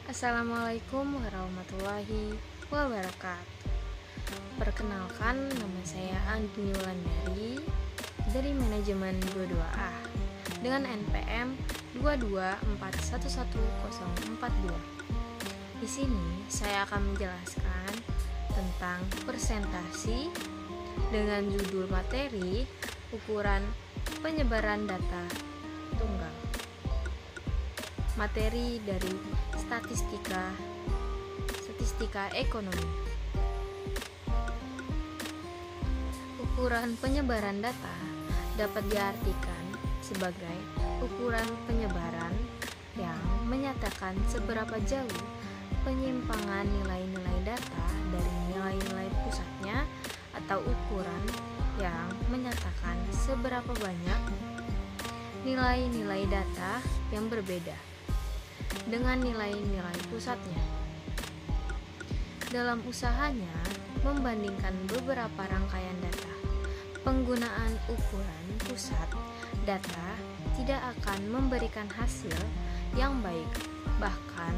Assalamualaikum warahmatullahi wabarakatuh. Perkenalkan, nama saya Andini Wulandari dari Manajemen 22A dengan NPM 224111042. Di sini saya akan menjelaskan tentang presentasi dengan judul materi ukuran penyebaran data tunggal. Materi dari statistika ekonomi. Ukuran penyebaran data dapat diartikan sebagai ukuran penyebaran yang menyatakan seberapa jauh penyimpangan nilai-nilai data dari nilai-nilai pusatnya, atau ukuran yang menyatakan seberapa banyak nilai-nilai data yang berbeda dengan nilai-nilai pusatnya. Dalam usahanya membandingkan beberapa rangkaian data, penggunaan ukuran pusat data tidak akan memberikan hasil yang baik, bahkan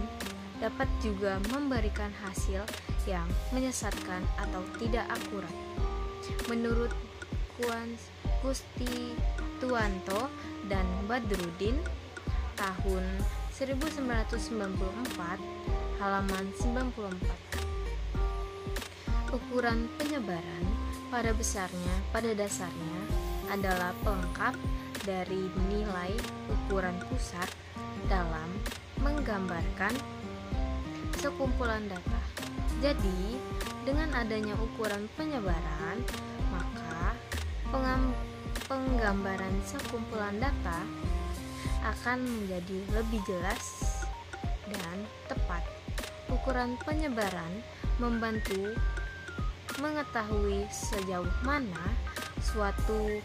dapat juga memberikan hasil yang menyesatkan atau tidak akurat. Menurut Gustiwanto dan Badrudin tahun 1994, halaman 94. Ukuran penyebaran pada dasarnya adalah pelengkap dari nilai ukuran pusat dalam menggambarkan sekumpulan data. Jadi, dengan adanya ukuran penyebaran, maka penggambaran sekumpulan data akan menjadi lebih jelas dan tepat. Ukuran penyebaran membantu mengetahui sejauh mana suatu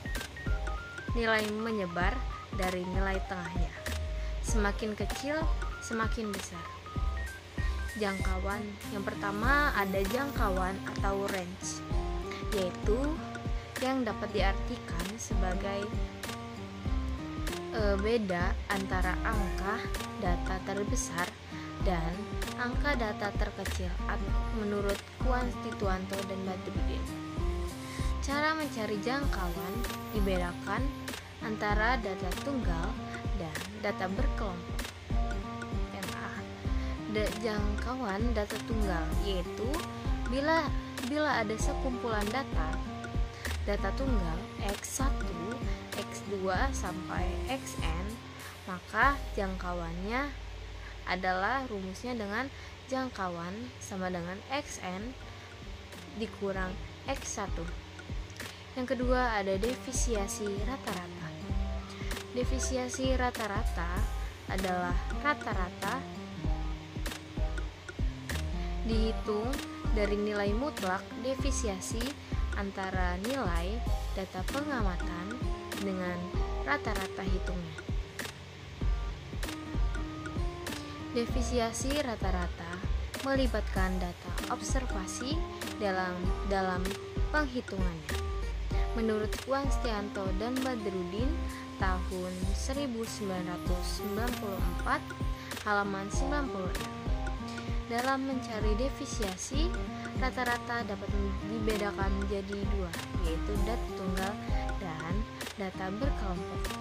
nilai menyebar dari nilai tengahnya. Semakin kecil, semakin besar. Jangkauan. Yang pertama ada jangkauan atau range, yaitu yang dapat diartikan sebagai beda antara angka data terbesar dan angka data terkecil menurut Gustiwanto dan Badrudin. Cara mencari jangkauan dibedakan antara data tunggal dan data berkelompok. Yang A, jangkauan data tunggal, yaitu bila ada sekumpulan data tunggal X1, X2 sampai Xn, maka jangkauannya adalah rumusnya dengan jangkauan sama dengan Xn dikurang X1. Yang kedua ada defisiasi rata-rata. Defisiasi rata-rata adalah rata-rata dihitung dari nilai mutlak defisiasi antara nilai data pengamatan dengan rata-rata hitungnya. Defisiasi rata-rata melibatkan data observasi dalam penghitungannya. Menurut Gustiwanto dan Badrudin tahun 1994, halaman 96. Dalam mencari defisiasi rata-rata dapat dibedakan menjadi dua, yaitu data tunggal dan data berkelompok.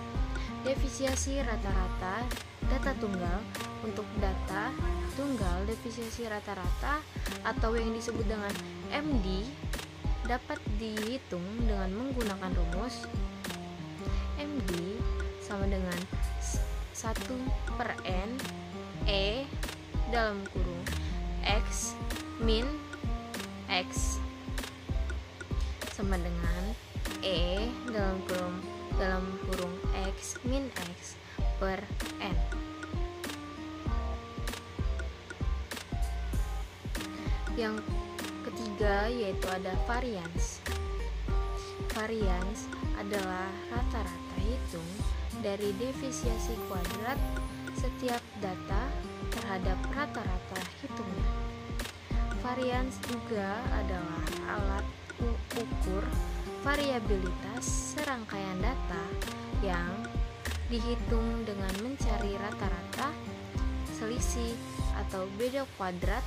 Defisiasi rata-rata data tunggal. Untuk data tunggal, defisiasi rata-rata atau yang disebut dengan MD dapat dihitung dengan menggunakan rumus MD sama dengan 1/N E dalam kurung X min X sama dengan E dalam kurung X min X per N. Yang ketiga yaitu ada varians. Varians adalah rata-rata hitung dari defisiasi kuadrat setiap data terhadap rata-rata hitungnya. Varians juga adalah alat ukur variabilitas serangkaian data yang dihitung dengan mencari rata-rata, selisih, atau beda kuadrat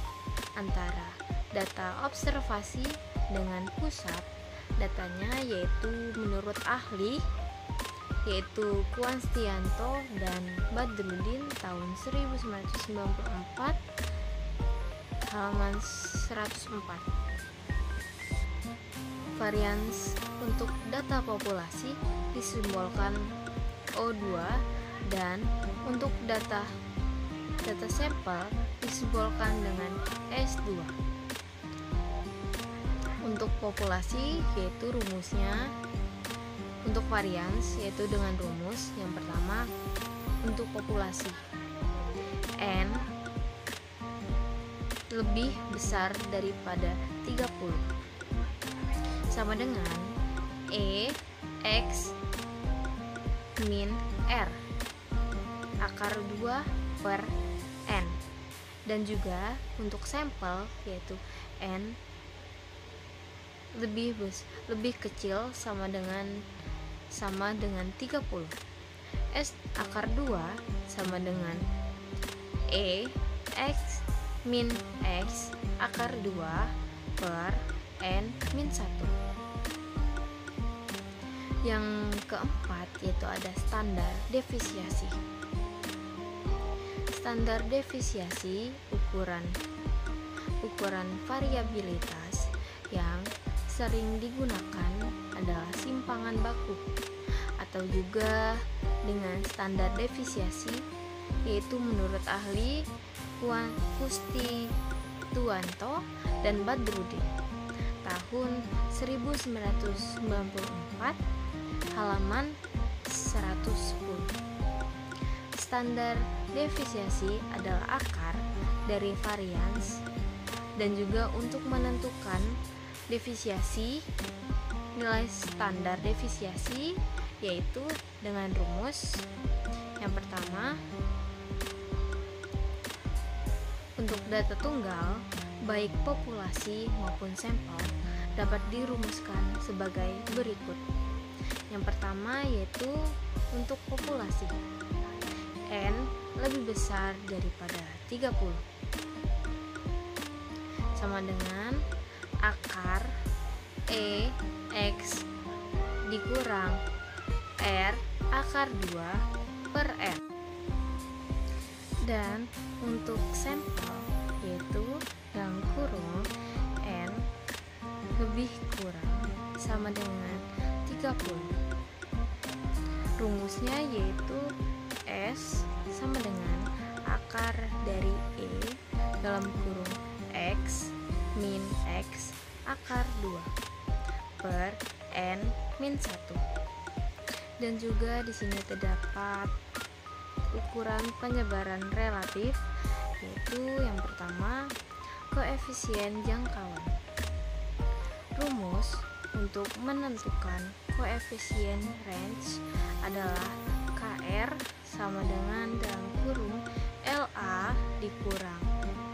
antara data observasi dengan pusat datanya, yaitu menurut ahli yaitu Konstianto dan Badrudin tahun 1994 halaman 104. Varians untuk data populasi disimbolkan O2 dan untuk data sampel disimbolkan dengan S2. Untuk populasi yaitu rumusnya, untuk varians yaitu dengan rumus yang pertama untuk populasi N lebih besar daripada 30 sama dengan E X min R akar 2 per N, dan juga untuk sampel yaitu N lebih kecil sama dengan 30. S akar 2 sama dengan E X min X akar 2 per N min 1. Yang keempat yaitu ada standar defisiasi. Standar defisiasi ukuran variabilitas yang sering digunakan adalah simpangan baku atau juga dengan standar defisiasi, yaitu menurut ahli Konstianto dan Badrudin tahun 1994 halaman 110. Standar defisiasi adalah akar dari varians, dan juga untuk menentukan defisiasi, nilai standar defisiasi yaitu dengan rumus yang pertama untuk data tunggal baik populasi maupun sampel dapat dirumuskan sebagai berikut. Yang pertama yaitu untuk populasi N lebih besar daripada 30 sama dengan akar E X dikurang R akar 2 per N. Dan untuk sampel yaitu dalam kurung N lebih kurang sama dengan 30. Rumusnya yaitu S sama dengan akar dari E dalam kurung X min X akar 2 per N min 1. Dan juga di sini terdapat ukuran penyebaran relatif, yaitu yang pertama koefisien jangkauan. Rumus untuk menentukan koefisien range adalah KR sama dengan dalam kurung LA dikurang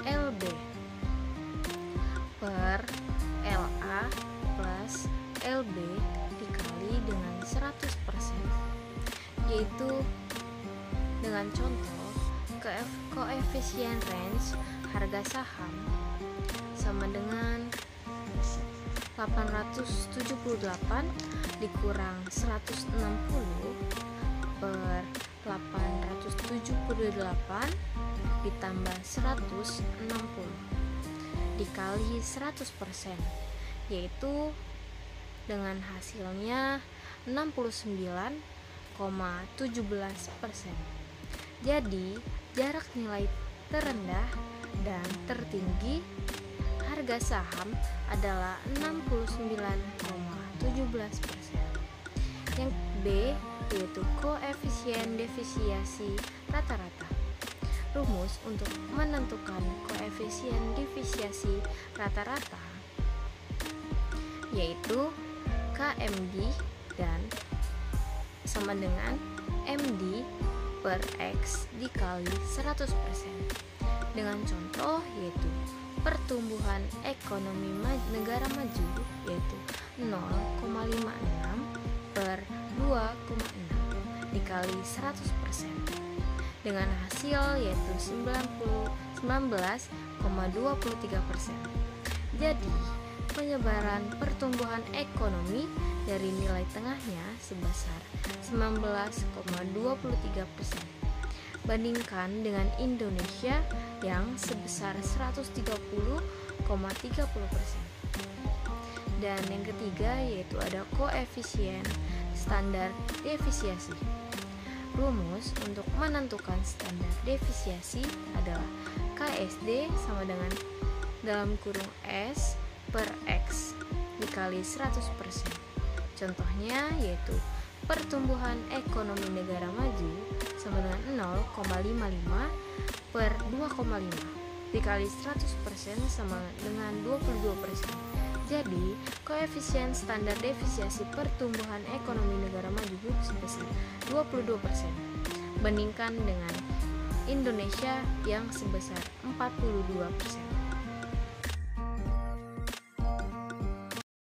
LB per LA plus LB dikali dengan 100%, yaitu dengan contoh koefisien range harga saham sama dengan 878 dikurang 160 per 878 ditambah 160 dikali 100%, yaitu dengan hasilnya 69,17%. Jadi jarak nilai terendah dan tertinggi harga saham adalah 69,17%. Yang B yaitu koefisien defisiasi rata-rata. Rumus untuk menentukan koefisien defisiasi rata-rata yaitu KMD dan sama dengan MD per X dikali 100%. Dengan contoh yaitu pertumbuhan ekonomi negara maju yaitu 0,56 per 2,6 dikali 100%, dengan hasil yaitu 99,9%. 19,23%. Jadi, penyebaran pertumbuhan ekonomi dari nilai tengahnya sebesar 19,23%. Bandingkan dengan Indonesia yang sebesar 130,30%. Dan yang ketiga yaitu ada koefisien standar defisiasi. Rumus untuk menentukan standar defisiasi adalah KSD sama dengan dalam kurung S per X dikali 100%. Contohnya yaitu pertumbuhan ekonomi negara maju sama dengan 0,55 per 2,5 dikali 100% sama dengan 22%. Jadi, koefisien standar defisiasi pertumbuhan ekonomi negara maju sebesar 22%. Bandingkan dengan Indonesia yang sebesar 42%.